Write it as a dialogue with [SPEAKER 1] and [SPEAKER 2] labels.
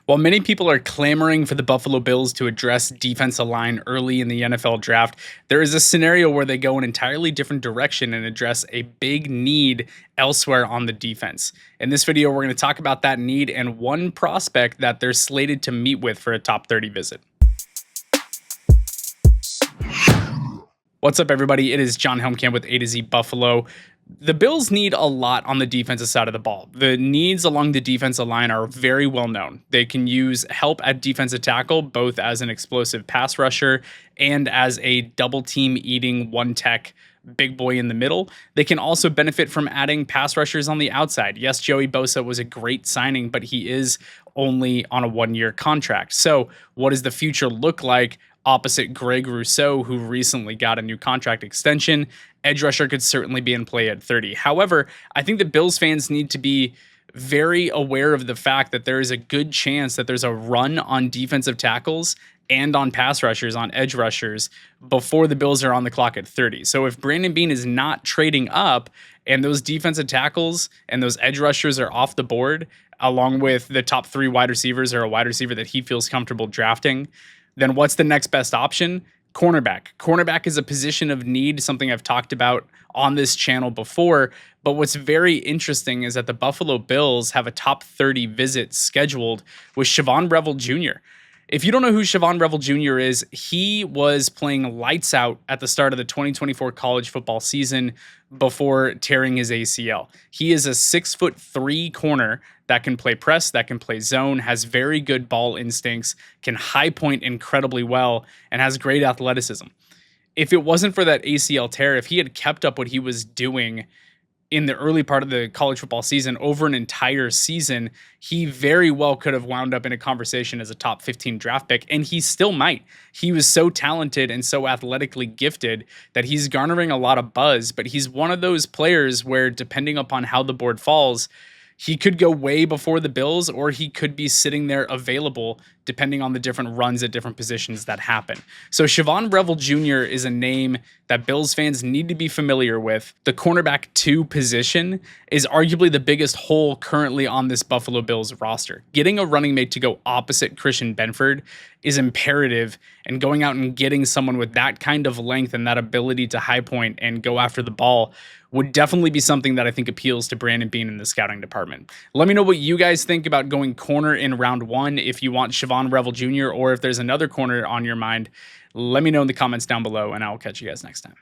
[SPEAKER 1] While many people are clamoring for the Buffalo Bills to address defensive line early in the NFL draft, there is a scenario where they go an entirely different direction and address a big need elsewhere on the defense. In this video, we're going to talk about that need and one prospect that they're slated to meet with for a top 30 visit. What's up, everybody? It is Jon Helmkamp with A to Z Buffalo. The Bills need a lot on the defensive side of the ball. The needs along the defensive line are very well known. They can use help at defensive tackle, both as an explosive pass rusher and as a double team eating one tech big boy in the middle. They can also benefit from adding pass rushers on the outside. Yes, Joey Bosa was a great signing, but he is only on a 1-year contract. So what does the future look like opposite Greg Rousseau, who recently got a new contract extension? Edge rusher could certainly be in play at 30. However, I think that Bills fans need to be very aware of the fact that there is a good chance that there's a run on defensive tackles and on pass rushers, on edge rushers, before the Bills are on the clock at 30. So if Brandon Beane is not trading up and those defensive tackles and those edge rushers are off the board, along with the top 3 wide receivers or a wide receiver that he feels comfortable drafting, then what's the next best option? Cornerback. Cornerback is a position of need, something I've talked about on this channel before. But what's very interesting is that the Buffalo Bills have a top 30 visit scheduled with Siobhan Revel Jr. If you don't know who Siobhan Revel Jr. is, he was playing lights out at the start of the 2024 college football season before tearing his ACL. He is a 6'3" corner that can play press, that can play zone, has very good ball instincts, can high point incredibly well, and has great athleticism. If it wasn't for that ACL tear, if he had kept up what he was doing in the early part of the college football season over an entire season, he very well could have wound up in a conversation as a top 15 draft pick, and he still might. He was so talented and so athletically gifted that he's garnering a lot of buzz, but he's one of those players where, depending upon how the board falls, he could go way before the Bills, or he could be sitting there available depending on the different runs at different positions that happen. So Siobhan Revel Jr. is a name that Bills fans need to be familiar with. The cornerback 2 position is arguably the biggest hole currently on this Buffalo Bills roster. Getting a running mate to go opposite Christian Benford is imperative, and going out and getting someone with that kind of length and that ability to high point and go after the ball would definitely be something that I think appeals to Brandon Beane in the scouting department. Let me know what you guys think about going corner in round 1 if you want Siobhan Revel Jr., or if there's another corner on your mind. Let me know in the comments down below, and I'll catch you guys next time.